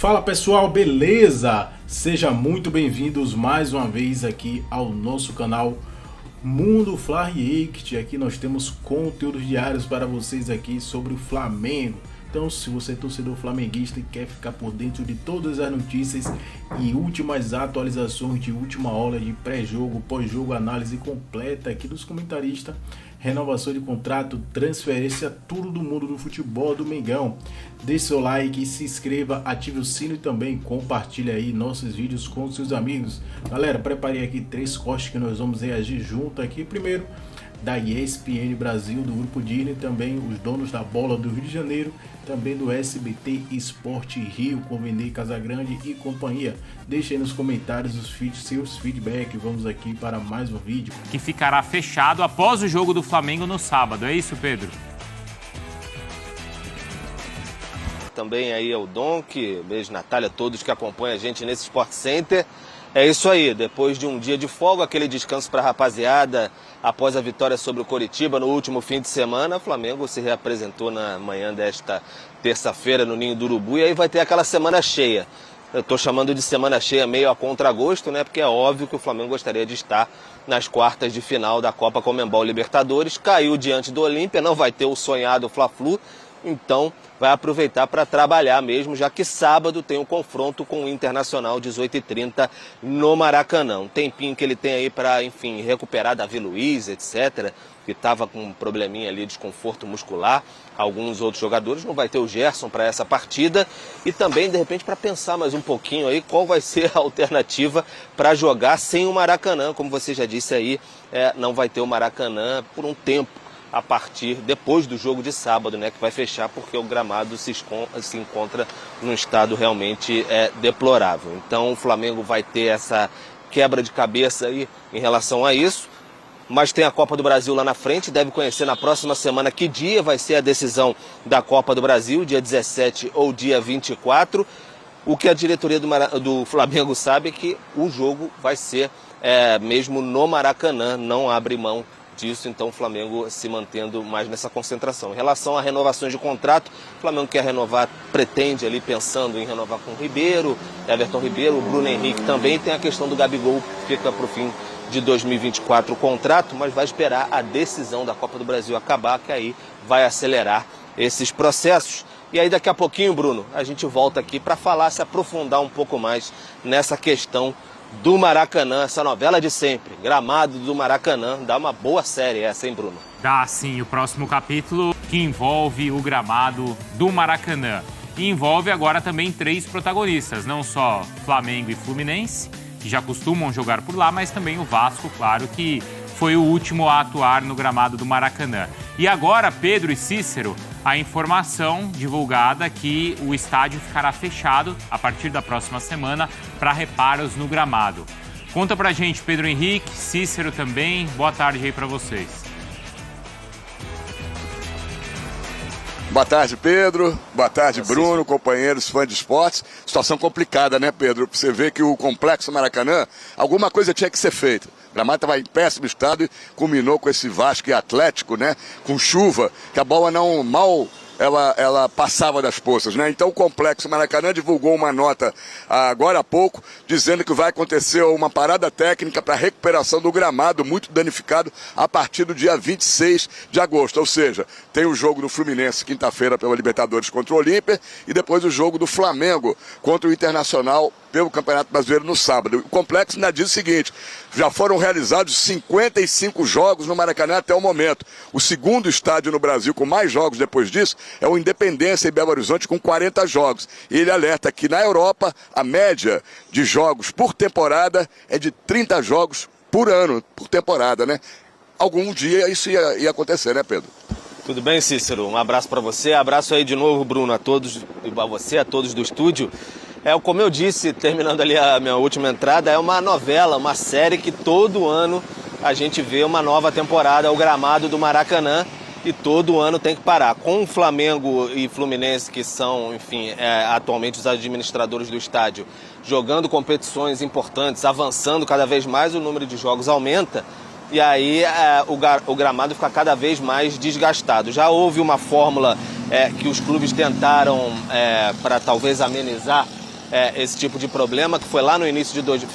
Fala pessoal, beleza? Sejam muito bem-vindos mais uma vez aqui ao nosso canal Mundo Fla React. Aqui nós temos conteúdos diários para vocês aqui sobre o Flamengo. Então, se você é torcedor flamenguista e quer ficar por dentro de todas as notícias e últimas atualizações de última hora de pré-jogo, pós-jogo, análise completa aqui dos comentaristas, renovação de contrato, transferência, tudo do mundo do futebol do Mengão. Deixe seu like, se inscreva, ative o sino e também compartilhe aí nossos vídeos com seus amigos. Galera, preparei aqui 3 cortes que nós vamos reagir junto aqui. Primeiro, da ESPN Brasil, do Grupo Disney, também os donos da bola do Rio de Janeiro, também do SBT Esporte Rio, com Vender Casagrande e companhia. Deixe aí nos comentários seus feedbacks. Vamos aqui para mais um vídeo. Que ficará fechado após o jogo do Flamengo no sábado, é isso, Pedro? Também aí é o Donk, beijo Natália, todos que acompanham a gente nesse Sport Center. É isso aí, depois de um dia de folga, aquele descanso para a rapaziada, após a vitória sobre o Coritiba no último fim de semana, o Flamengo se reapresentou na manhã desta terça-feira no Ninho do Urubu e aí vai ter aquela semana cheia. Eu estou chamando de semana cheia meio a contragosto, né? Porque é óbvio que o Flamengo gostaria de estar nas quartas de final da Copa Conmebol Libertadores, caiu diante do Olímpia, não vai ter o sonhado Fla-Flu, então vai aproveitar para trabalhar mesmo, já que sábado tem um confronto com o Internacional, 18h30, no Maracanã. Um tempinho que ele tem aí para, enfim, recuperar Davi Luiz, etc., que estava com um probleminha ali, desconforto muscular. Alguns outros jogadores, não vai ter o Gerson para essa partida. E também, de repente, para pensar mais um pouquinho aí, qual vai ser a alternativa para jogar sem o Maracanã. Como você já disse aí, não vai ter o Maracanã por um tempo, a partir depois do jogo de sábado, né, que vai fechar porque o gramado se encontra num estado realmente deplorável. Então o Flamengo vai ter essa quebra de cabeça aí em relação a isso, mas tem a Copa do Brasil lá na frente, deve conhecer na próxima semana que dia vai ser a decisão da Copa do Brasil, dia 17 ou dia 24. O que a diretoria do Flamengo sabe é que o jogo vai ser mesmo no Maracanã, não abre mão disso, então o Flamengo se mantendo mais nessa concentração. Em relação a renovações de contrato, o Flamengo quer renovar, pretende ali pensando em renovar com o Ribeiro, Everton Ribeiro, o Bruno Henrique também, tem a questão do Gabigol, que fica para o fim de 2024 o contrato, mas vai esperar a decisão da Copa do Brasil acabar, que aí vai acelerar esses processos. E aí daqui a pouquinho, Bruno, a gente volta aqui para falar, se aprofundar um pouco mais nessa questão do Maracanã, essa novela de sempre, Gramado do Maracanã. Dá uma boa série essa, hein, Bruno? Dá sim, o próximo capítulo que envolve o gramado do Maracanã. E envolve agora também 3 protagonistas, não só Flamengo e Fluminense, que já costumam jogar por lá, mas também o Vasco, claro, que foi o último a atuar no gramado do Maracanã. E agora, Pedro e Cícero, a informação divulgada que o estádio ficará fechado a partir da próxima semana para reparos no gramado. Conta pra gente, Pedro Henrique, Cícero também, boa tarde aí para vocês. Boa tarde, Pedro. Boa tarde, Bruno, companheiros, fãs de esportes. Situação complicada, né, Pedro? Você vê que o Complexo Maracanã, alguma coisa tinha que ser feita. O gramado estava em péssimo estado e culminou com esse Vasco e Atlético, né? Com chuva, que a bola não mal ela passava das poças, né? Então o Complexo Maracanã divulgou uma nota agora há pouco, dizendo que vai acontecer uma parada técnica para recuperação do gramado muito danificado a partir do dia 26 de agosto. Ou seja, tem o jogo do Fluminense quinta-feira pela Libertadores contra o Olímpia e depois o jogo do Flamengo contra o Internacional pelo Campeonato Brasileiro no sábado. O Complexo ainda diz o seguinte: já foram realizados 55 jogos no Maracanã até o momento. O segundo estádio no Brasil com mais jogos depois disso é o Independência em Belo Horizonte, com 40 jogos. E ele alerta que na Europa a média de jogos por temporada é de 30 jogos por ano, por temporada, né? Algum dia isso ia acontecer, né, Pedro? Tudo bem, Cícero? Um abraço para você, abraço aí de novo, Bruno, a todos, a você, a todos do estúdio. Como eu disse, terminando ali a minha última entrada, é uma novela, uma série que todo ano a gente vê uma nova temporada, o gramado do Maracanã, e todo ano tem que parar. Com o Flamengo e Fluminense, que são, enfim, atualmente os administradores do estádio, jogando competições importantes, avançando cada vez mais, o número de jogos aumenta, e aí o gramado fica cada vez mais desgastado. Já houve uma fórmula que os clubes tentaram para talvez amenizar esse tipo de problema, que foi lá no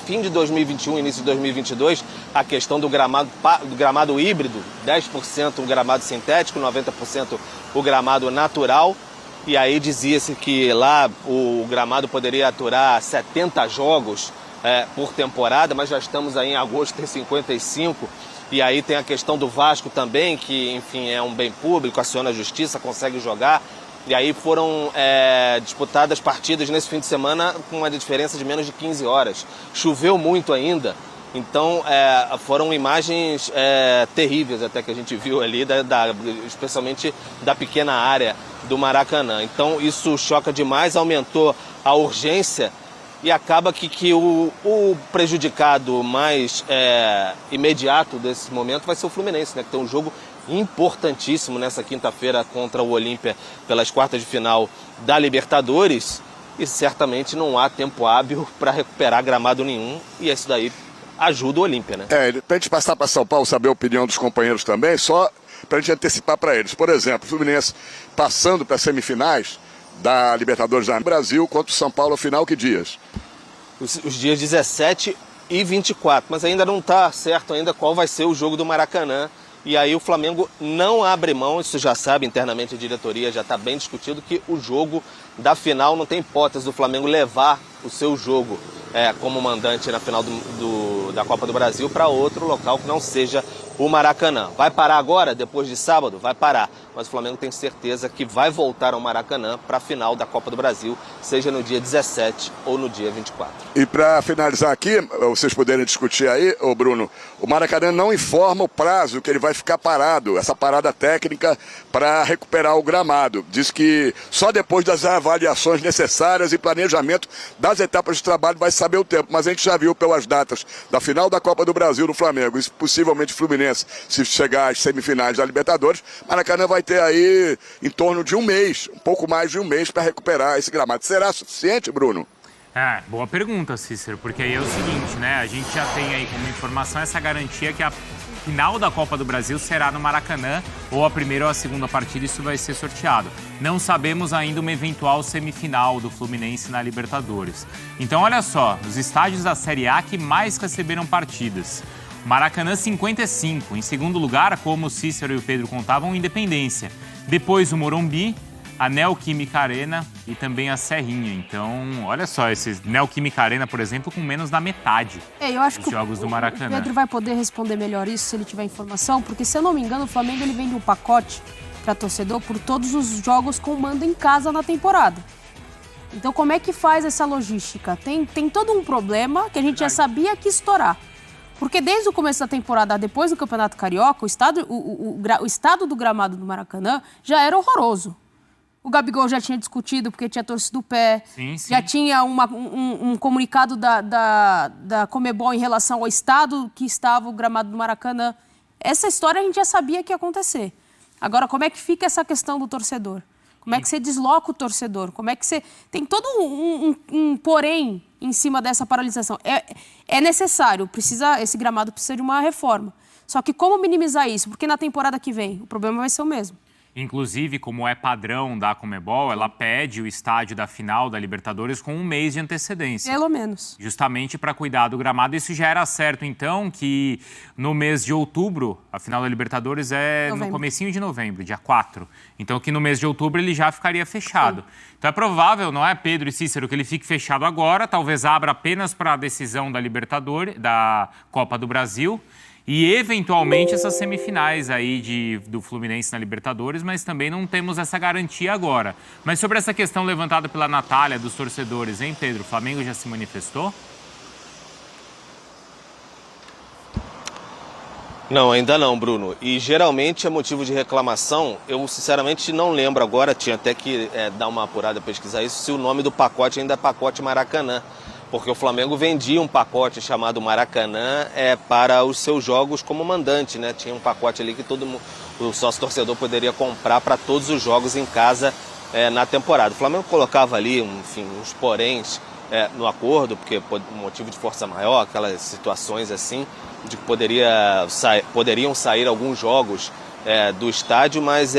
fim de 2021, início de 2022, a questão do gramado híbrido, 10% o gramado sintético, 90% o gramado natural. E aí dizia-se que lá o gramado poderia aturar 70 jogos por temporada, mas já estamos aí em agosto, tem 55. E aí tem a questão do Vasco também, que, enfim, é um bem público, aciona a justiça, consegue jogar. E aí foram disputadas partidas nesse fim de semana com uma diferença de menos de 15 horas. Choveu muito ainda, então foram imagens terríveis até que a gente viu ali, especialmente da pequena área do Maracanã. Então isso choca demais, aumentou a urgência e acaba que o prejudicado mais imediato desse momento vai ser o Fluminense, né, que tem um jogo importantíssimo nessa quinta-feira contra o Olímpia pelas quartas de final da Libertadores, e certamente não há tempo hábil para recuperar gramado nenhum, e isso daí ajuda o Olímpia, né? Pra gente passar para São Paulo, saber a opinião dos companheiros também, só para a gente antecipar para eles. Por exemplo, o Fluminense passando para as semifinais da Libertadores do Brasil contra o São Paulo, final, que dias? Os dias 17 e 24, mas ainda não está certo ainda qual vai ser o jogo do Maracanã. E aí o Flamengo não abre mão, isso já sabe internamente a diretoria, já está bem discutido, que o jogo da final não tem hipótese do Flamengo levar o seu jogo como mandante na final da Copa do Brasil para outro local que não seja o Maracanã. Vai parar agora, depois de sábado? Vai parar. Mas o Flamengo tem certeza que vai voltar ao Maracanã para a final da Copa do Brasil, seja no dia 17 ou no dia 24. E para finalizar aqui, vocês poderem discutir aí, Bruno, o Maracanã não informa o prazo que ele vai ficar parado, essa parada técnica para recuperar o gramado. Diz que só depois das avaliações necessárias e planejamento das etapas de trabalho vai saber o tempo. Mas a gente já viu pelas datas da final da Copa do Brasil no Flamengo, e possivelmente Fluminense, se chegar às semifinais da Libertadores, Maracanã vai ter aí em torno de um mês, um pouco mais de um mês para recuperar esse gramado. Será suficiente, Bruno? Boa pergunta, Cícero, porque aí é o seguinte, né? A gente já tem aí como informação essa garantia que a final da Copa do Brasil será no Maracanã, ou a primeira ou a segunda partida, isso vai ser sorteado. Não sabemos ainda uma eventual semifinal do Fluminense na Libertadores. Então, olha só, os estádios da Série A que mais receberam partidas. Maracanã, 55. Em segundo lugar, como o Cícero e o Pedro contavam, Independência. Depois o Morumbi, a Neoquímica Arena e também a Serrinha. Então, olha só, esse Neoquímica Arena, por exemplo, com menos da metade eu acho dos jogos do Maracanã. O Pedro vai poder responder melhor isso se ele tiver informação, porque, se eu não me engano, o Flamengo ele vende um pacote para torcedor por todos os jogos com mando em casa na temporada. Então, como é que faz essa logística? Tem todo um problema que a gente já sabia que ia estourar. Porque desde o começo da temporada, depois do Campeonato Carioca, o estado do gramado do Maracanã já era horroroso. O Gabigol já tinha discutido porque tinha torcido o pé. Sim. Já tinha um comunicado da Conmebol em relação ao estado que estava o gramado do Maracanã. Essa história a gente já sabia que ia acontecer. Agora, como é que fica essa questão do torcedor? Como é que você desloca o torcedor? Como é que você... Tem todo um porém em cima dessa paralisação. É necessário, esse gramado precisa de uma reforma. Só que como minimizar isso? Porque na temporada que vem o problema vai ser o mesmo. Inclusive, como é padrão da Conmebol, ela pede o estádio da final da Libertadores com um mês de antecedência. Pelo menos. Justamente para cuidar do gramado. Isso já era certo, então, que no mês de outubro, a final da Libertadores é no comecinho de novembro, dia 4. Então, que no mês de outubro ele já ficaria fechado. Sim. Então, é provável, não é, Pedro e Cícero, que ele fique fechado agora, talvez abra apenas para a decisão da Libertadores, da Copa do Brasil, e, eventualmente, essas semifinais aí do Fluminense na Libertadores, mas também não temos essa garantia agora. Mas sobre essa questão levantada pela Natália dos torcedores, hein, Pedro? O Flamengo já se manifestou? Não, ainda não, Bruno. E geralmente é motivo de reclamação. Eu, sinceramente, não lembro agora, tinha até que dar uma apurada, pesquisar isso, se o nome do pacote ainda é pacote Maracanã. Porque o Flamengo vendia um pacote chamado Maracanã para os seus jogos como mandante, né? Tinha um pacote ali que o sócio-torcedor poderia comprar para todos os jogos em casa na temporada. O Flamengo colocava ali, enfim, uns poréns no acordo, porque motivo de força maior, aquelas situações assim, de que poderiam sair alguns jogos do estádio, mas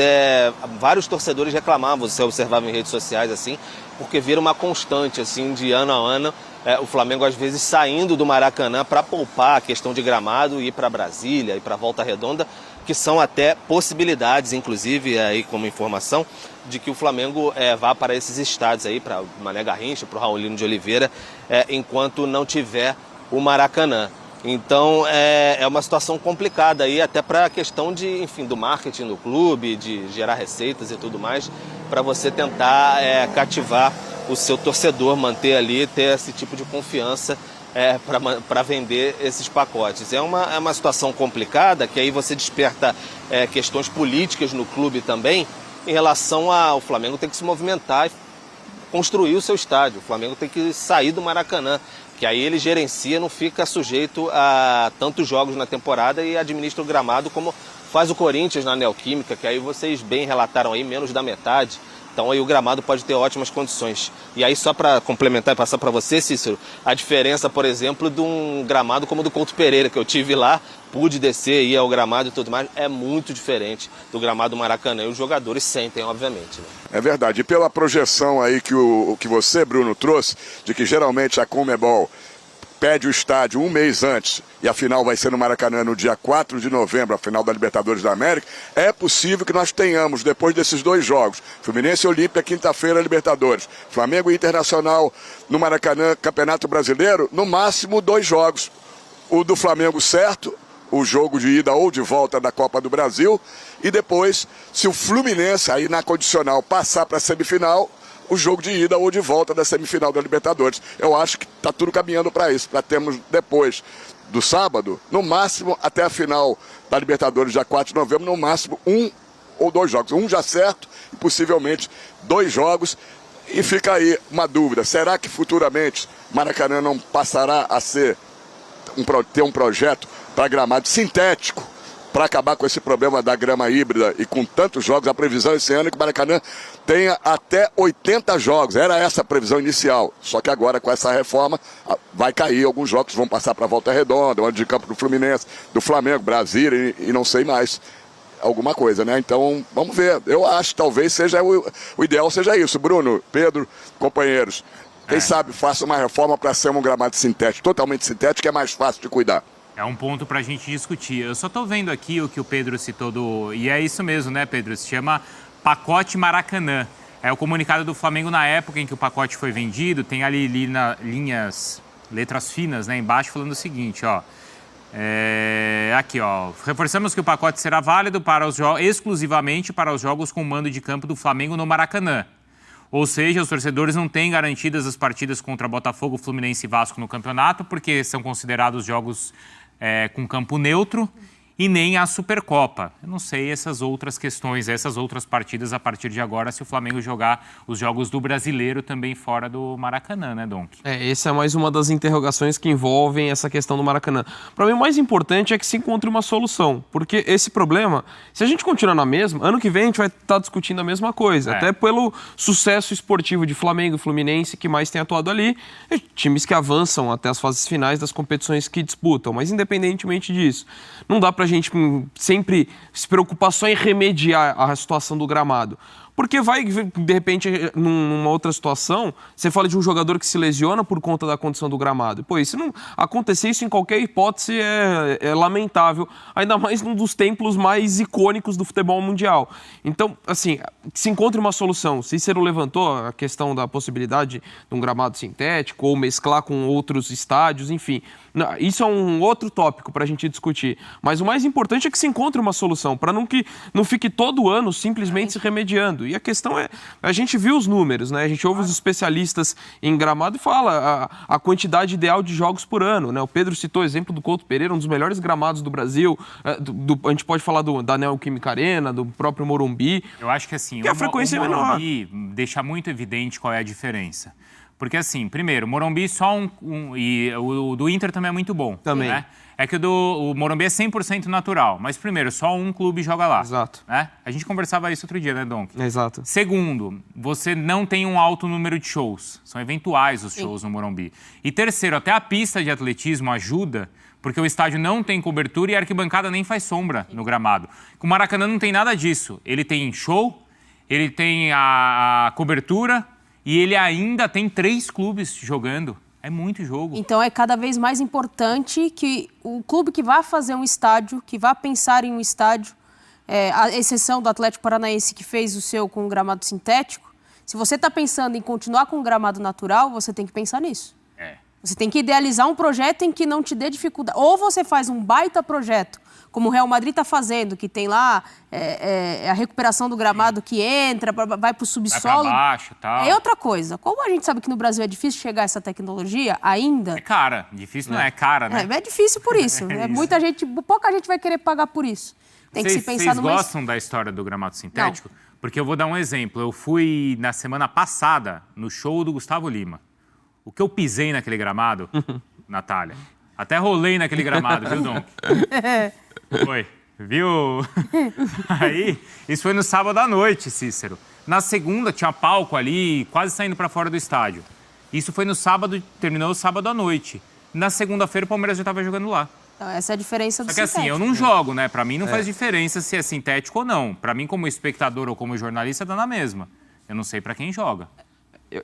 vários torcedores reclamavam, você observava em redes sociais assim, porque vira uma constante, assim, de ano a ano, o Flamengo às vezes saindo do Maracanã para poupar a questão de gramado e ir para Brasília, ir para Volta Redonda, que são até possibilidades, inclusive, aí como informação, de que o Flamengo vá para esses estádios aí, para Mané Garrincha, para o Raulino de Oliveira, enquanto não tiver o Maracanã. Então é uma situação complicada aí, até para a questão de, enfim, do marketing do clube, de gerar receitas e tudo mais, para você tentar cativar o seu torcedor, manter ali, ter esse tipo de confiança para vender esses pacotes. É uma situação complicada, que aí você desperta questões políticas no clube também, em relação ao Flamengo ter que se movimentar e construir o seu estádio. O Flamengo tem que sair do Maracanã, que aí ele gerencia, não fica sujeito a tantos jogos na temporada e administra o gramado como faz o Corinthians na Neoquímica, que aí vocês bem relataram aí, menos da metade. Então aí o gramado pode ter ótimas condições. E aí só para complementar e passar para você, Cícero, a diferença, por exemplo, de um gramado como o do Couto Pereira, que eu tive lá, pude descer, ir ao gramado e tudo mais, é muito diferente do gramado do Maracanã. E os jogadores sentem, obviamente, né? É verdade. E pela projeção aí que você, Bruno, trouxe, de que geralmente a Conmebol pede o estádio um mês antes e a final vai ser no Maracanã no dia 4 de novembro, a final da Libertadores da América, é possível que nós tenhamos, depois desses dois jogos, Fluminense e Olímpia, quinta-feira, Libertadores, Flamengo e Internacional no Maracanã, Campeonato Brasileiro, no máximo 2 jogos. O do Flamengo certo, o jogo de ida ou de volta da Copa do Brasil, e depois, se o Fluminense, aí na condicional, passar para a semifinal, o jogo de ida ou de volta da semifinal da Libertadores. Eu acho que está tudo caminhando para isso, para termos depois do sábado, no máximo até a final da Libertadores, dia 4 de novembro, no máximo 1 ou 2 jogos. Um já certo e possivelmente 2 jogos. E fica aí uma dúvida, será que futuramente Maracanã não passará a ter um projeto para gramado sintético, para acabar com esse problema da grama híbrida e com tantos jogos? A previsão esse ano é que o Maracanã tenha até 80 jogos. Era essa a previsão inicial. Só que agora, com essa reforma, vai cair. Alguns jogos vão passar para a Volta Redonda, onde de campo do Fluminense, do Flamengo, Brasília e não sei mais. Alguma coisa, né? Então, vamos ver. Eu acho que talvez seja o ideal seja isso. Bruno, Pedro, companheiros, quem sabe faça uma reforma para ser um gramado sintético, totalmente sintético, que é mais fácil de cuidar. É um ponto para a gente discutir. Eu só estou vendo aqui o que o Pedro citou e é isso mesmo, né, Pedro? Se chama Pacote Maracanã. É o comunicado do Flamengo na época em que o pacote foi vendido. Tem ali letras finas, né, embaixo, falando o seguinte, ó. Aqui, ó. Reforçamos que o pacote será válido exclusivamente para os jogos com mando de campo do Flamengo no Maracanã. Ou seja, os torcedores não têm garantidas as partidas contra Botafogo, Fluminense e Vasco no campeonato, porque são considerados jogos com campo neutro, e nem a Supercopa. Eu não sei essas outras questões, essas outras partidas a partir de agora, se o Flamengo jogar os jogos do Brasileiro também fora do Maracanã, né, Donk? Essa é mais uma das interrogações que envolvem essa questão do Maracanã. Para mim, o mais importante é que se encontre uma solução, porque esse problema, se a gente continuar na mesma, ano que vem a gente vai estar discutindo a mesma coisa, até pelo sucesso esportivo de Flamengo e Fluminense, que mais tem atuado ali, times que avançam até as fases finais das competições que disputam, mas independentemente disso, não dá pra gente sempre se preocupar só em remediar a situação do gramado. Porque vai, de repente, numa outra situação, você fala de um jogador que se lesiona por conta da condição do gramado. Pô, isso não acontecer isso em qualquer hipótese é lamentável, ainda mais num dos templos mais icônicos do futebol mundial. Então, assim, se encontre uma solução. Cícero levantou a questão da possibilidade de um gramado sintético ou mesclar com outros estádios, enfim. Isso é um outro tópico para a gente discutir. Mas o mais importante é que se encontre uma solução, para que não fique todo ano simplesmente se remediando. E a questão é, a gente viu os números, né? A gente ouve os especialistas em gramado e fala a quantidade ideal de jogos por ano, né? O Pedro citou o exemplo do Couto Pereira, um dos melhores gramados do Brasil. A gente pode falar da Neoquímica Arena, do próprio Morumbi. Eu acho que assim, a frequência é menor. O Morumbi deixa muito evidente qual é a diferença. Porque assim, primeiro, o Morumbi só e o do Inter também é muito bom. Também. Né? É que o Morumbi é 100% natural, mas primeiro, só um clube joga lá. Exato. Né? A gente conversava isso outro dia, né, Donk? Exato. Segundo, você não tem um alto número de shows. São eventuais os shows no Morumbi. E terceiro, até a pista de atletismo ajuda, porque o estádio não tem cobertura e a arquibancada nem faz sombra no gramado. Com o Maracanã não tem nada disso. Ele tem show, ele tem a cobertura E ele ainda tem 3 clubes jogando. É muito jogo. Então é cada vez mais importante que o clube que vá fazer um estádio, que vá pensar em um estádio, a exceção do Atlético Paranaense que fez o seu com um gramado sintético, se você está pensando em continuar com um gramado natural, você tem que pensar nisso. Você tem que idealizar um projeto em que não te dê dificuldade. Ou você faz um baita projeto, como o Real Madrid está fazendo, que tem lá a recuperação do gramado que entra, vai para o subsolo. Vai para baixo, tal. É outra coisa. Como a gente sabe que no Brasil é difícil chegar a essa tecnologia ainda... É cara. Difícil não é cara, né? É difícil por isso. Muita gente, pouca gente vai querer pagar por isso. Tem que se pensar numa... Vocês gostam da história do gramado sintético? Não. Porque eu vou dar um exemplo. Eu fui, na semana passada, no show do Gustavo Lima. O que eu pisei naquele gramado, Natália? Até rolei naquele gramado, viu, Dom? Foi, viu? Aí, isso foi no sábado à noite, Cícero. Na segunda, tinha palco ali, quase saindo para fora do estádio. Isso foi no sábado, terminou o sábado à noite. Na segunda-feira, o Palmeiras já estava jogando lá. Então, essa é a diferença do sintético. Só que assim, eu não jogo, né? Para mim não faz diferença se é sintético ou não. Para mim, como espectador ou como jornalista, dá na mesma. Eu não sei para quem joga.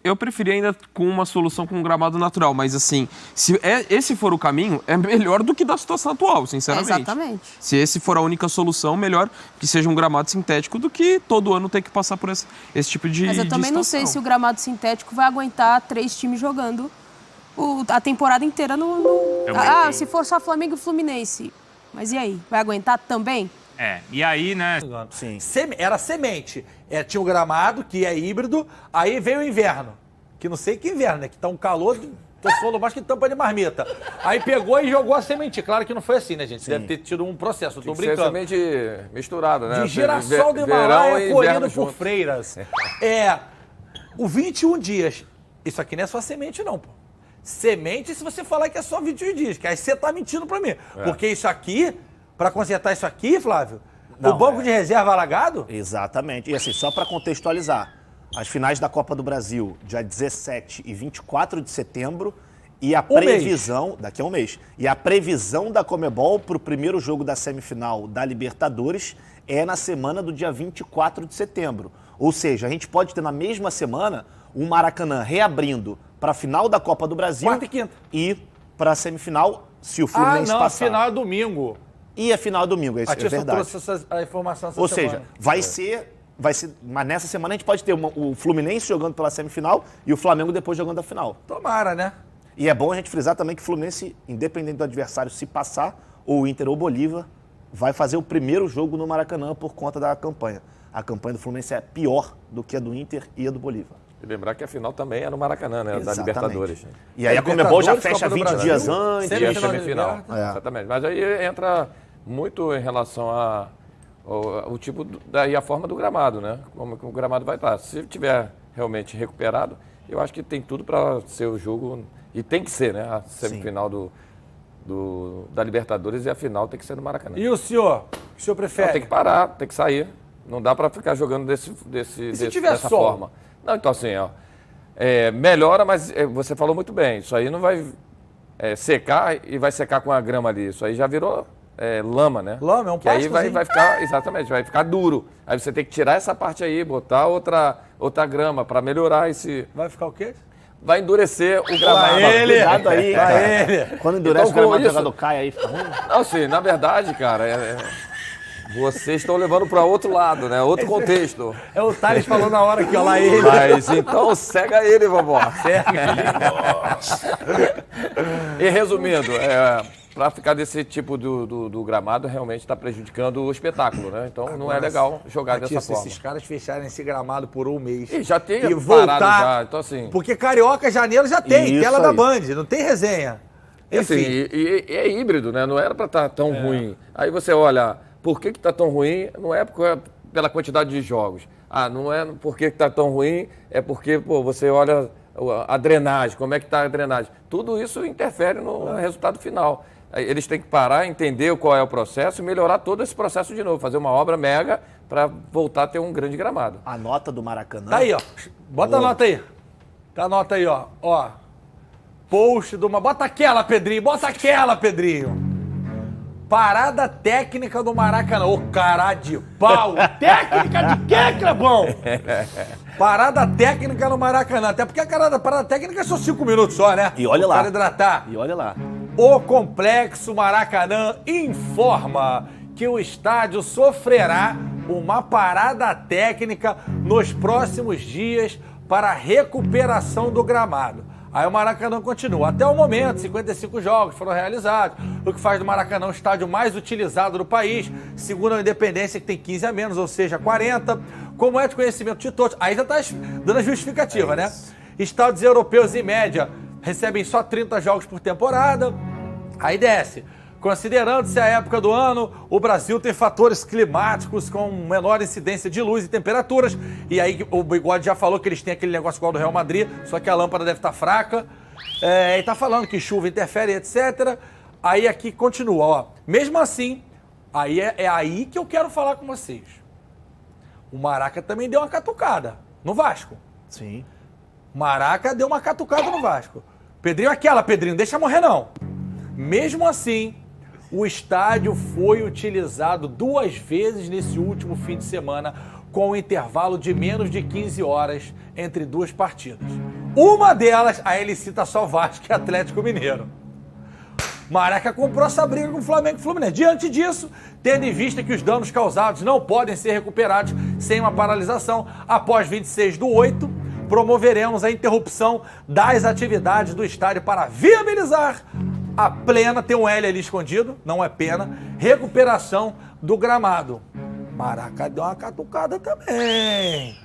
Eu preferia ainda com uma solução com um gramado natural, mas assim, se esse for o caminho, é melhor do que da situação atual, sinceramente. Exatamente. Se esse for a única solução, melhor que seja um gramado sintético do que todo ano ter que passar por esse tipo de Mas eu também não sei se o gramado sintético vai aguentar 3 times jogando a temporada inteira se for só Flamengo e Fluminense. Mas e aí? Vai aguentar também? E aí, né? Sim. Era semente. Tinha o gramado, que é híbrido, aí veio o inverno. Que não sei que inverno, né? Que tá um calor, tô falando mais que tampa de marmita. Aí pegou e jogou a semente. Claro que não foi assim, né, gente? Você deve ter tido um processo, eu tô brincando. Semente misturada, né? De girassol do Himalaia colhido por freiras. O 21 dias. Isso aqui não é só semente, não, pô. Semente se você falar que é só 21 dias, que aí você tá mentindo pra mim. Porque isso aqui... Para consertar isso aqui, Flávio, o banco de reserva alagado? Exatamente. E assim, só para contextualizar, as finais da Copa do Brasil, dia 17 e 24 de setembro, e a previsão, daqui a um mês, e a previsão da Conmebol para o primeiro jogo da semifinal da Libertadores é na semana do dia 24 de setembro. Ou seja, a gente pode ter na mesma semana um Maracanã reabrindo para a final da Copa do Brasil. Quarta e quinta. E para a semifinal, se o Fluminense passar. A final é domingo. E a final é domingo, isso é verdade. Trouxe a informação essa Ou semana. seja, vai ser... Mas nessa semana a gente pode ter o Fluminense jogando pela semifinal e o Flamengo depois jogando a final. Tomara, né? E é bom a gente frisar também que o Fluminense, independente do adversário, se passar, ou o Inter ou o Bolívar, vai fazer o primeiro jogo no Maracanã por conta da campanha. A campanha do Fluminense é pior do que a do Inter e a do Bolívar. E lembrar que a final também é no Maracanã, né? Da Libertadores. E aí a Conmebol já fecha 20 dias antes. E a semifinal. Exatamente. Mas aí entra... muito em relação ao tipo e a forma do gramado, né? Como o gramado vai estar. Se tiver realmente recuperado, eu acho que tem tudo para ser o jogo, e tem que ser, né? A semifinal da Libertadores e a final tem que ser no Maracanã. E o senhor? O senhor prefere? Não, tem que parar, tem que sair. Não dá para ficar jogando dessa forma. Não, então assim, melhora, mas você falou muito bem. Isso aí não vai secar e vai secar com a grama ali. Isso aí já virou... lama, né? Lama, é um pasto. Que aí vai ficar, exatamente, vai ficar duro. Aí você tem que tirar essa parte aí, botar outra grama para melhorar esse... Vai ficar o quê? Vai endurecer o gramado. Cuidado aí, cara. Quando endurece então, o gramado, o jogador cai aí, fica ruim. Não, assim, na verdade, cara, vocês estão levando para outro lado, né? Outro contexto. É o Thales falou na hora aqui, ó lá ele. Mas então, cega ele, vovó. E resumindo, para ficar desse tipo do gramado, realmente está prejudicando o espetáculo, né? Então agora, não é legal jogar dessa forma. Se esses caras fecharem esse gramado por um mês e já tem e voltar, já, então assim... Porque Carioca, janeiro já tem, tela da Band, não tem resenha. Enfim. Assim, e é híbrido, né? Não era para estar tão ruim. Aí você olha, por que está tão ruim? Não é pela quantidade de jogos. Não é porque está tão ruim, é porque você olha a drenagem, como é que está a drenagem. Tudo isso interfere no resultado final. Eles têm que parar, entender qual é o processo e melhorar todo esse processo de novo. Fazer uma obra mega para voltar a ter um grande gramado. A nota do Maracanã... Tá aí, ó. Bota a nota aí. Tá a nota aí, ó. Post do... Bota aquela, Pedrinho. Bota aquela, Pedrinho. Parada técnica do Maracanã. Ô, cara de pau. Técnica de quê, Clebão? Parada técnica no Maracanã. Até porque a parada técnica é só 5 minutos só, né? E olha lá. Para hidratar. E olha lá. O Complexo Maracanã informa que o estádio sofrerá uma parada técnica nos próximos dias para a recuperação do gramado. Aí o Maracanã continua. Até o momento, 55 jogos foram realizados, o que faz do Maracanã o estádio mais utilizado do país, segundo a Independência, que tem 15 a menos, ou seja, 40. Como é de conhecimento de todos, aí já está dando a justificativa, né? Estádios europeus, em média, recebem só 30 jogos por temporada. Aí desce. Considerando-se a época do ano, o Brasil tem fatores climáticos com menor incidência de luz e temperaturas. E aí o Bigode já falou que eles têm aquele negócio igual do Real Madrid, só que a lâmpada deve estar fraca. E tá falando que chuva interfere, etc. Aí aqui continua, ó. Mesmo assim, aí é aí que eu quero falar com vocês. O Maraca também deu uma catucada no Vasco. Sim. Maraca deu uma catucada no Vasco. Pedrinho, Pedrinho, deixa morrer não. Mesmo assim, o estádio foi utilizado 2 vezes nesse último fim de semana, com um intervalo de menos de 15 horas entre 2 partidas. Uma delas, aí ele cita só Vasco e Atlético Mineiro. Maraca comprou essa briga com o Flamengo e Fluminense. Diante disso, tendo em vista que os danos causados não podem ser recuperados sem uma paralisação, após 26/8, promoveremos a interrupção das atividades do estádio para viabilizar a plena, tem um L ali escondido, não é pena, recuperação do gramado. Maraca deu uma catucada também.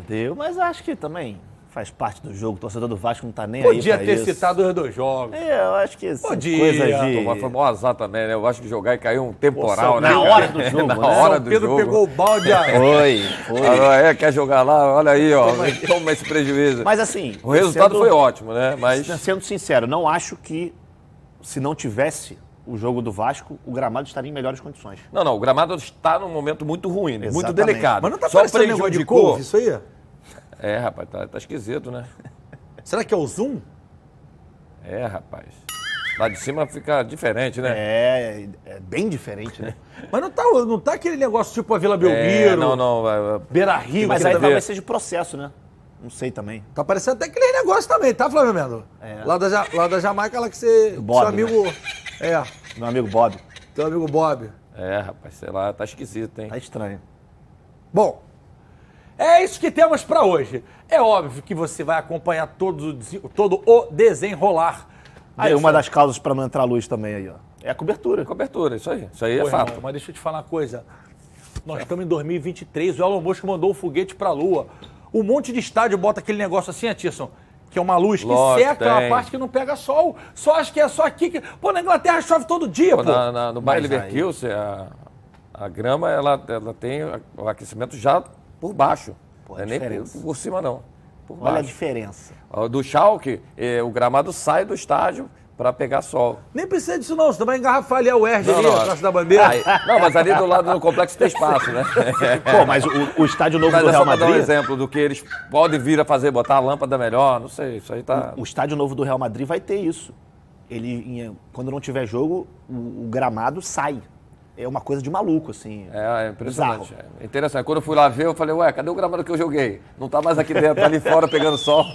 Deu, mas acho que também faz parte do jogo. O torcedor do Vasco não tá nem Podia aí pra ter isso. citado os 2 jogos. Eu acho que são Podia. coisas de... Mas foi maior azar também, né? O Vasco jogar e caiu um temporal, né? Na hora do jogo, Na né? hora do Pedro jogo. pegou o balde aí. Foi. Quer jogar lá? Olha aí, ó. Toma esse prejuízo. Mas assim... O resultado foi ótimo, né? Mas... Sendo sincero, não acho que se não tivesse o jogo do Vasco, o gramado estaria em melhores condições. Não, o gramado está num momento muito ruim, né? Muito Exatamente. delicado. Mas não tá Só parecendo negócio de couve, isso aí? É, rapaz, tá esquisito, né? Será que é o Zoom? É, rapaz. Lá de cima fica diferente, né? É bem diferente, né? Mas não tá aquele negócio tipo a Vila Belmiro, Não. Beira Rio. Mas que aí tá- talvez seja processo, né? Não sei também. Tá parecendo até aquele negócio também, tá, Flávio Mendes? Lá da Jamaica, lá que você... Bob, seu amigo... né? Meu amigo Bob. Teu amigo Bob. É, rapaz, sei lá, tá esquisito, hein? Tá estranho. Bom, é isso que temos pra hoje. É óbvio que você vai acompanhar todo o desenrolar. Aí, uma das causas pra não entrar luz também aí, ó. É a cobertura. Cobertura, isso aí. Isso aí é Pô, fato. irmão, mas deixa eu te falar uma coisa. Nós estamos em 2023, o Elon Musk mandou um foguete pra Lua. Um monte de estádio bota aquele negócio assim, Atisson, que é uma luz que Lógico, seca a tem. parte que não pega sol. Só acho que é só aqui que... Pô, na Inglaterra chove todo dia, pô. No bairro Leverkusen, a grama, ela tem o aquecimento já por baixo. Pô, Não é a nem diferença. por cima, não. Por Olha a baixo. diferença. Do Schalke, o gramado sai do estádio para pegar sol. Nem precisa disso não, você vai engarrafar ali a UERJ ali, Não, atrás da bandeira. Não, mas ali do lado do complexo tem espaço, né? Pô, mas o estádio novo Mas do é Real só para dar um Madrid... exemplo do que eles podem vir a fazer, botar a lâmpada melhor, não sei, isso aí tá... O estádio novo do Real Madrid vai ter isso. Quando não tiver jogo, o gramado sai. É uma coisa de maluco, assim. É impressionante. É interessante. Quando eu fui lá ver, eu falei, cadê o gramado que eu joguei? Não tá mais aqui dentro, tá ali fora pegando sol.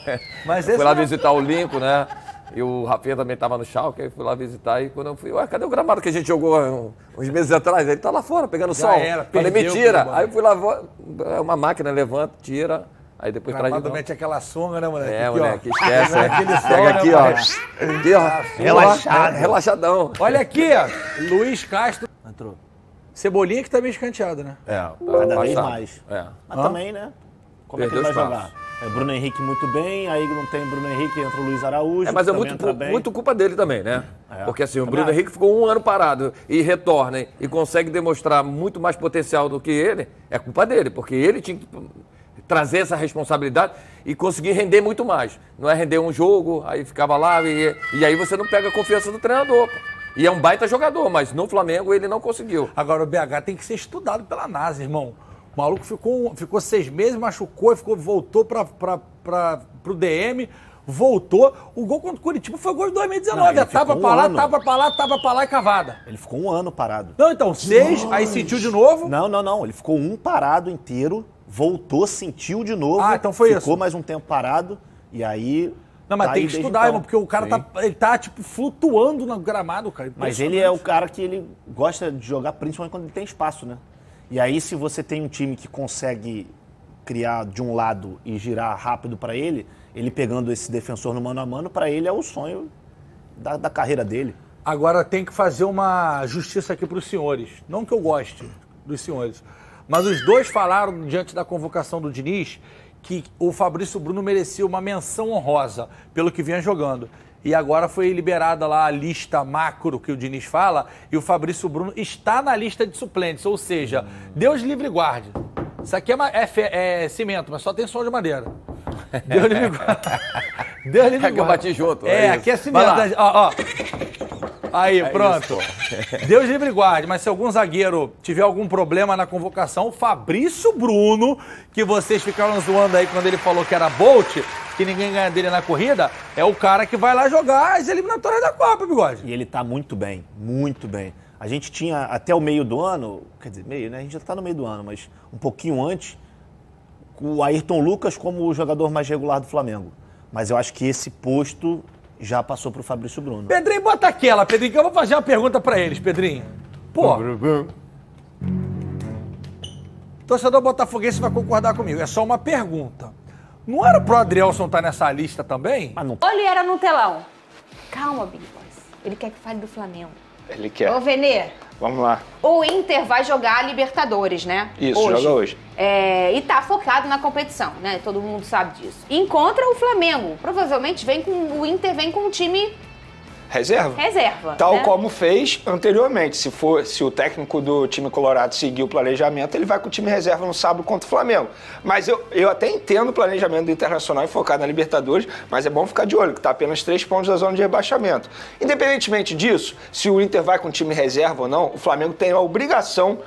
Mas fui lá visitar o Lincoln, né? E o Rafinha também tava no Schalke, aí fui lá visitar. E quando eu fui, cadê o gramado que a gente jogou uns meses atrás? Ele tá lá fora, pegando sol. era, falei, perdeu mentira. o Aí eu fui lá, uma máquina, levanta, tira. Aí depois O traz de gramado novo. mete aquela sunga, né, moleque? É, Aqui, ó. moleque, esquece. Aquele sol, Pega né, aqui, ó. moleque? Aqui, ó. Relaxado. Relaxadão. Olha aqui, ó. Luiz Castro. Entrou. Cebolinha que tá meio escanteado, né? Cada vez mais. É. Mas também, né? Como é que ele vai Perdeu jogar? espaço. Bruno Henrique muito bem, aí não tem Bruno Henrique, entra o Luiz Araújo. Mas é também entra bem. muito culpa dele também, né? Porque assim, o Também Bruno acho. Henrique ficou 1 ano parado e retorna e consegue demonstrar muito mais potencial do que ele, é culpa dele, porque ele tinha que trazer essa responsabilidade e conseguir render muito mais. Não é render um jogo, aí ficava lá e aí você não pega a confiança do treinador, pô. E é um baita jogador, mas no Flamengo ele não conseguiu. Agora o BH tem que ser estudado pela NASA, irmão. O maluco ficou 6 meses, machucou, voltou pro DM, voltou. O gol contra o Curitiba foi gol de 2019. Não, tava pra lá, tava pra lá, tava pra lá e cavada. Ele ficou 1 ano parado. Não, então, 6, aí sentiu de novo. Não. Ele ficou 1 parado inteiro, voltou, sentiu de novo. Então foi isso. Ficou mais um tempo parado e aí... Não, mas tem que estudar, irmão, porque o cara tá, tipo, flutuando no gramado, cara. Mas ele é o cara que ele gosta de jogar principalmente quando ele tem espaço, né? E aí, se você tem um time que consegue criar de um lado e girar rápido para ele pegando esse defensor no mano a mano, para ele é o sonho da carreira dele. Agora tem que fazer uma justiça aqui para os senhores. Não que eu goste dos senhores, mas os dois falaram diante da convocação do Diniz que o Fabrício Bruno merecia uma menção honrosa pelo que vinha jogando. E agora foi liberada lá a lista macro que o Diniz fala, e o Fabrício Bruno está na lista de suplentes, ou seja, Deus livre e guarde. Isso aqui é cimento, mas só tem som de madeira. Deus livre e guarde. Deus livre e guarde. Eu bati junto. Aqui é cimento. Ó. Aí, pronto. Deus livre e guarde, mas se algum zagueiro tiver algum problema na convocação, o Fabrício Bruno, que vocês ficaram zoando aí quando ele falou que era Bolt, que ninguém ganha dele na corrida, é o cara que vai lá jogar as eliminatórias da Copa, Bigode. E ele tá muito bem, muito bem. A gente tinha até o meio do ano, quer dizer, meio, né? A gente já tá no meio do ano, mas um pouquinho antes, o Ayrton Lucas como o jogador mais regular do Flamengo. Mas eu acho que esse posto já passou pro Fabrício Bruno. Pedrinho, bota aquela, Pedrinho, que eu vou fazer uma pergunta pra eles, Pedrinho. Pô, torcedor botafoguense vai concordar comigo, é só uma pergunta. Não era pro Adrielson estar nessa lista também? Mas não... Olha, era no telão. Calma, Big Boss. Ele quer que fale do Flamengo. Ele quer. Ô, Venê. Vamos lá. O Inter vai jogar a Libertadores, né? Isso, joga hoje. E tá focado na competição, né? Todo mundo sabe disso. Encontra o Flamengo. Provavelmente o Inter vem com um time... Reserva. Tal né? como fez anteriormente. Se o técnico do time colorado seguir o planejamento, ele vai com o time reserva no sábado contra o Flamengo. Mas eu até entendo o planejamento do Internacional e focar na Libertadores, mas é bom ficar de olho, que está apenas 3 pontos da zona de rebaixamento. Independentemente disso, se o Inter vai com o time reserva ou não, o Flamengo tem a obrigação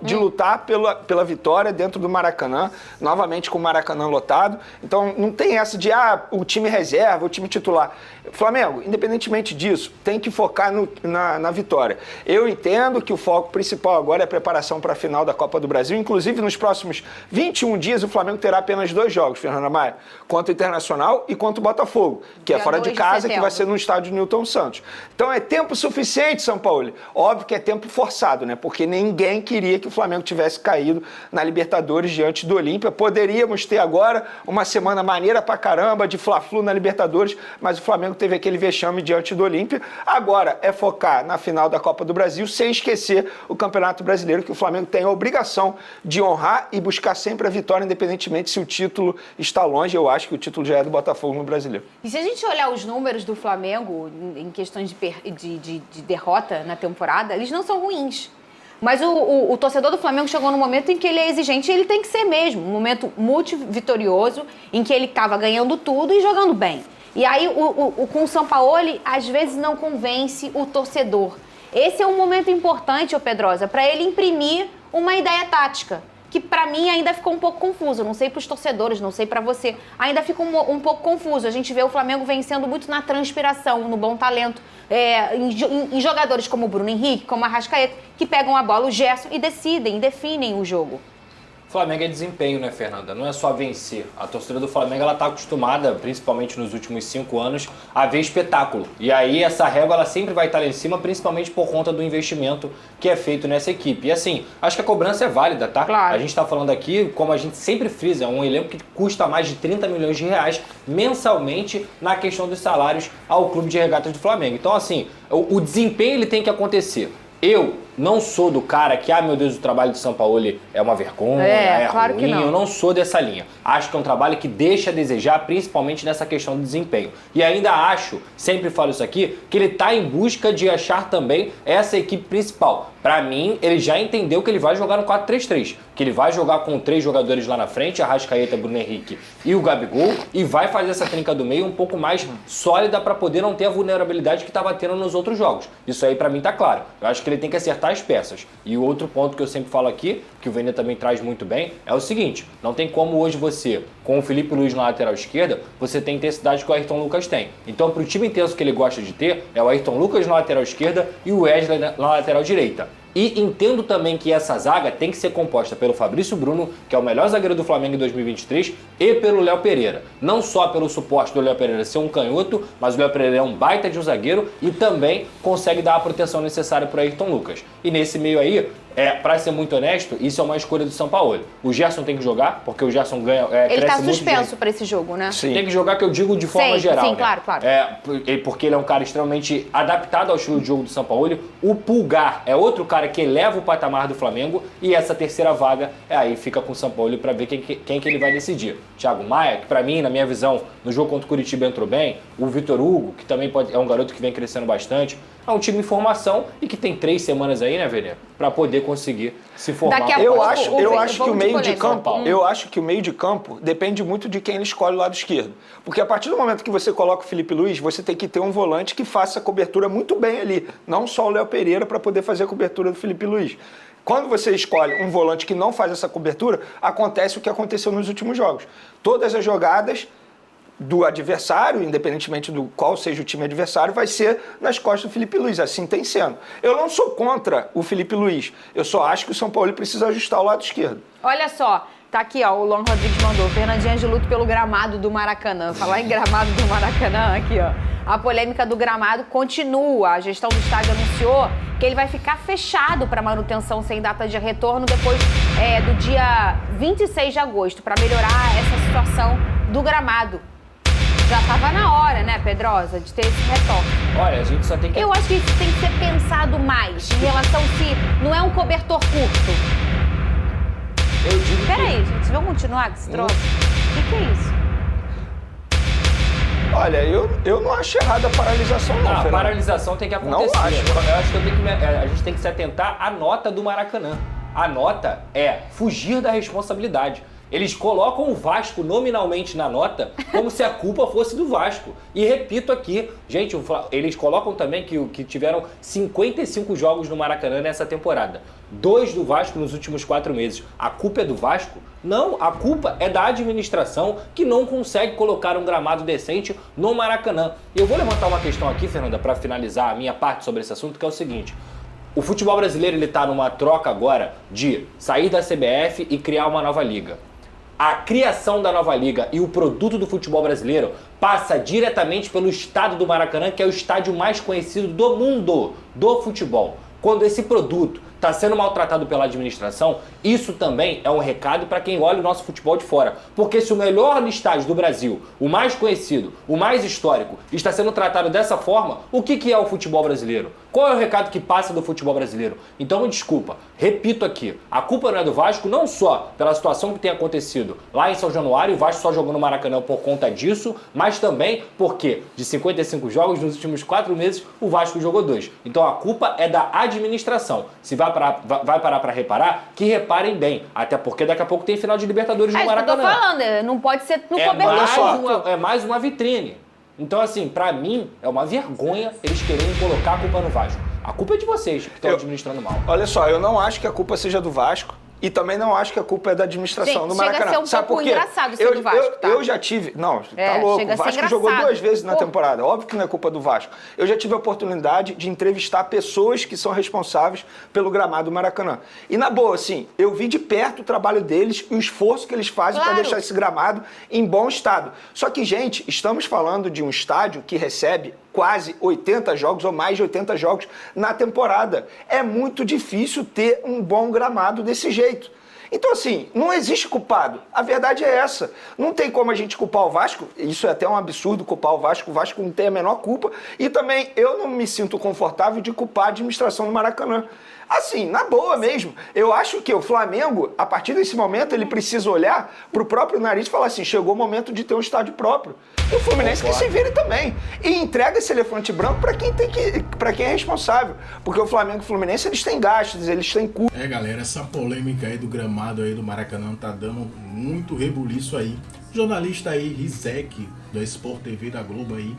de lutar pela vitória dentro do Maracanã, novamente com o Maracanã lotado. Então não tem essa de o time reserva, o time titular. Flamengo, independentemente disso, tem que focar na vitória. Eu entendo que o foco principal agora é a preparação para a final da Copa do Brasil. Inclusive, nos próximos 21 dias, o Flamengo terá apenas 2 jogos, Fernanda Maia, contra o Internacional e contra o Botafogo, que é fora de casa, que vai ser no estádio Newton Santos. Então é tempo suficiente, São Paulo. Óbvio que é tempo forçado, né? Porque ninguém queria que o Flamengo tivesse caído na Libertadores diante do Olímpia. Poderíamos ter agora uma semana maneira pra caramba de Fla-Flu na Libertadores, mas o Flamengo teve aquele vexame diante do Olímpia. Agora é focar na final da Copa do Brasil, sem esquecer o Campeonato Brasileiro, que o Flamengo tem a obrigação de honrar e buscar sempre a vitória, independentemente se o título está longe. Eu acho que o título já é do Botafogo no Brasileiro. E se a gente olhar os números do Flamengo em questões de derrota na temporada, eles não são ruins. Mas o torcedor do Flamengo chegou num momento em que ele é exigente e ele tem que ser mesmo. Um momento multivitorioso, em que ele estava ganhando tudo e jogando bem. E aí, com o Sampaoli, às vezes não convence o torcedor. Esse é um momento importante, ô Pedrosa, para ele imprimir uma ideia tática, que para mim ainda ficou um pouco confuso. Não sei para os torcedores, não sei para você. Ainda fica um pouco confuso. A gente vê o Flamengo vencendo muito na transpiração, no bom talento. Em jogadores como o Bruno Henrique, como a Arrascaeta, que pegam a bola, o Gerson, e definem o jogo. O Flamengo é desempenho, né, Fernanda? Não é só vencer. A torcida do Flamengo ela tá acostumada, principalmente nos últimos 5 anos, a ver espetáculo. E aí essa régua ela sempre vai estar lá em cima, principalmente por conta do investimento que é feito nessa equipe. E assim, acho que a cobrança é válida, tá? Claro. A gente tá falando aqui, como a gente sempre frisa, é um elenco que custa mais de 30 milhões de reais mensalmente na questão dos salários ao Clube de Regatas do Flamengo. Então assim, o desempenho ele tem que acontecer. Eu não sou do cara que, meu Deus, o trabalho de Sampaoli é uma vergonha, claro ruim. Que não. Eu não sou dessa linha. Acho que é um trabalho que deixa a desejar, principalmente nessa questão do desempenho. E ainda acho, sempre falo isso aqui, que ele está em busca de achar também essa equipe principal. Para mim, ele já entendeu que ele vai jogar no 4-3-3, que ele vai jogar com 3 jogadores lá na frente, Arrascaeta, Bruno Henrique e o Gabigol, e vai fazer essa trinca do meio um pouco mais sólida para poder não ter a vulnerabilidade que estava tendo nos outros jogos. Isso aí para mim tá claro. Eu acho que ele tem que acertar acertar as peças. E o outro ponto que eu sempre falo aqui, que o Vene também traz muito bem, é o seguinte, não tem como hoje você, com o Felipe Luiz na lateral esquerda, você tem a intensidade que o Ayrton Lucas tem. Então, para o time intenso que ele gosta de ter, é o Ayrton Lucas na lateral esquerda e o Wesley na lateral direita. E entendo também que essa zaga tem que ser composta pelo Fabrício Bruno, que é o melhor zagueiro do Flamengo em 2023, e pelo Léo Pereira. Não só pelo suporte do Léo Pereira ser um canhoto, mas o Léo Pereira é um baita de um zagueiro e também consegue dar a proteção necessária para o Ayrton Lucas. E nesse meio aí, para ser muito honesto, isso é uma escolha do Sampaoli. O Gerson tem que jogar, porque o Gerson ganha. Ele está suspenso para esse jogo, né? Sim. Tem que jogar, que eu digo de forma geral. Sim, né? claro, claro. Porque ele é um cara extremamente adaptado ao estilo de jogo do Sampaoli. O Pulgar é outro cara que eleva o patamar do Flamengo. E essa terceira vaga aí fica com o Sampaoli para ver quem que ele vai decidir. Thiago Maia, que para mim, na minha visão, no jogo contra o Curitiba entrou bem. O Vitor Hugo, que também é um garoto que vem crescendo bastante. É um time em formação e que tem 3 semanas aí, né, Vene? Para poder conseguir se formar. Eu acho que o meio de campo, eu acho que o meio de campo depende muito de quem ele escolhe o lado esquerdo. Porque a partir do momento que você coloca o Felipe Luiz, você tem que ter um volante que faça a cobertura muito bem ali, não só o Léo Pereira para poder fazer a cobertura do Felipe Luiz. Quando você escolhe um volante que não faz essa cobertura, acontece o que aconteceu nos últimos jogos. Todas as jogadas do adversário, independentemente do qual seja o time adversário, vai ser nas costas do Felipe Luiz. Assim tem sendo. Eu não sou contra o Felipe Luiz. Eu só acho que o São Paulo precisa ajustar o lado esquerdo. Olha só, tá aqui, ó, o Lon Rodrigues mandou. Fernandinha de luto pelo gramado do Maracanã. Falar em gramado do Maracanã, aqui, ó. A polêmica do gramado continua. A gestão do estádio anunciou que ele vai ficar fechado para manutenção sem data de retorno depois do dia 26 de agosto, para melhorar essa situação do gramado. Já estava na hora, né, Pedrosa, de ter esse retoque. Olha, a gente só tem que... Eu acho que isso tem que ser pensado mais em relação se não é um cobertor curto. Eu digo Peraí, gente, vamos continuar com esse troço? O que é isso? Olha, eu não acho errada a paralisação, não. A paralisação tem que acontecer. Não acho. Eu acho que a gente tem que se atentar à nota do Maracanã. A nota é fugir da responsabilidade. Eles colocam o Vasco nominalmente na nota como se a culpa fosse do Vasco. E repito aqui, gente, eles colocam também que tiveram 55 jogos no Maracanã nessa temporada. 2 do Vasco nos últimos 4 meses. A culpa é do Vasco? Não, a culpa é da administração que não consegue colocar um gramado decente no Maracanã. E eu vou levantar uma questão aqui, Fernanda, para finalizar a minha parte sobre esse assunto, que é o seguinte. O futebol brasileiro está numa troca agora de sair da CBF e criar uma nova liga. A criação da nova liga e o produto do futebol brasileiro passa diretamente pelo estádio do Maracanã, que é o estádio mais conhecido do mundo do futebol. Quando esse produto está sendo maltratado pela administração, isso também é um recado para quem olha o nosso futebol de fora. Porque se o melhor estádio do Brasil, o mais conhecido, o mais histórico, está sendo tratado dessa forma, o que é o futebol brasileiro? Qual é o recado que passa do futebol brasileiro? Então me desculpa, repito aqui, a culpa não é do Vasco, não só pela situação que tem acontecido lá em São Januário, o Vasco só jogou no Maracanã por conta disso, mas também porque de 55 jogos, nos últimos 4 meses, o Vasco jogou 2. Então a culpa é da administração. Se vai parar para reparar, que reparem bem. Até porque daqui a pouco tem final de Libertadores no Maracanã. É isso que eu tô falando, não pode ser no cobertor. É mais uma vitrine. Então, assim, pra mim, é uma vergonha eles quererem colocar a culpa no Vasco. A culpa é de vocês que estão administrando mal. Olha só, eu não acho que a culpa seja do Vasco. E também não acho que a culpa é da administração do Maracanã. Chega a ser um pouco engraçado ser do Vasco, tá? Eu já tive... Não, tá louco. O Vasco jogou 2 vezes na temporada. Óbvio que não é culpa do Vasco. Eu já tive a oportunidade de entrevistar pessoas que são responsáveis pelo gramado do Maracanã. E na boa, assim, eu vi de perto o trabalho deles e o esforço que eles fazem para deixar esse gramado em bom estado. Só que, gente, estamos falando de um estádio que recebe quase 80 jogos ou mais de 80 jogos na temporada. É muito difícil ter um bom gramado desse jeito. Então, assim, não existe culpado. A verdade é essa. Não tem como a gente culpar o Vasco. Isso é até um absurdo culpar o Vasco. O Vasco não tem a menor culpa. E também eu não me sinto confortável de culpar a administração do Maracanã. Assim, na boa mesmo. Eu acho que o Flamengo, a partir desse momento, ele precisa olhar pro próprio nariz e falar assim, chegou o momento de ter um estádio próprio. E o Fluminense que se vire também. E entrega esse elefante branco para quem é responsável. Porque o Flamengo e o Fluminense, eles têm gastos, eles têm custos. Galera, essa polêmica aí do gramado aí do Maracanã tá dando muito rebuliço aí. O jornalista aí, Rizek, da Sport TV da Globo aí,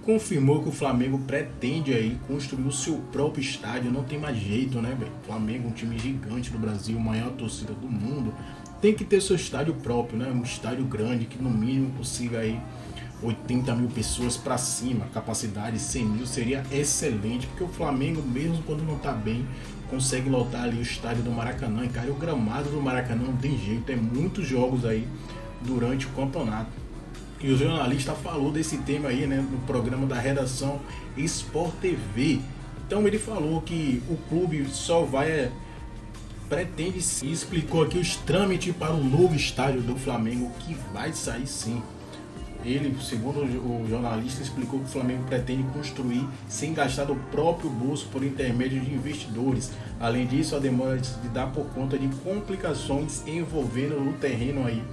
confirmou que o Flamengo pretende aí construir o seu próprio estádio. Não tem mais jeito, né, velho? Flamengo, um time gigante do Brasil, maior torcida do mundo, tem que ter seu estádio próprio, né? Um estádio grande que no mínimo consiga aí 80 mil pessoas para cima, capacidade 100 mil seria excelente, porque o Flamengo, mesmo quando não tá bem, consegue lotar ali o estádio do Maracanã. E cara, o gramado do Maracanã não tem jeito, é muitos jogos aí durante o campeonato. E o jornalista falou desse tema aí, né, no programa da redação Sport TV. Então ele falou que o clube só pretende sim, explicou aqui os trâmites para o novo estádio do Flamengo, que vai sair sim. Ele, segundo o jornalista, explicou que o Flamengo pretende construir sem gastar do próprio bolso por intermédio de investidores. Além disso, a demora de dar por conta de complicações envolvendo o terreno aí,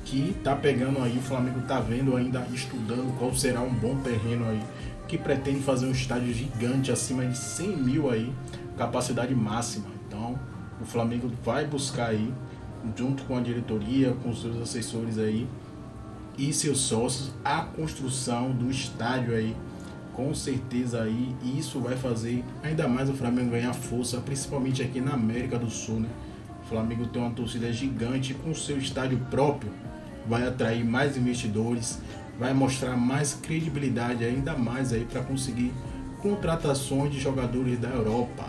que tá pegando aí, o Flamengo tá vendo ainda, estudando qual será um bom terreno aí, que pretende fazer um estádio gigante, acima de 100 mil aí, capacidade máxima. Então, o Flamengo vai buscar aí, junto com a diretoria, com seus assessores aí, e seus sócios, a construção do estádio aí, com certeza aí, e isso vai fazer ainda mais o Flamengo ganhar força, principalmente aqui na América do Sul, né? O Flamengo tem uma torcida gigante, com seu estádio próprio, vai atrair mais investidores, vai mostrar mais credibilidade ainda mais aí para conseguir contratações de jogadores da Europa.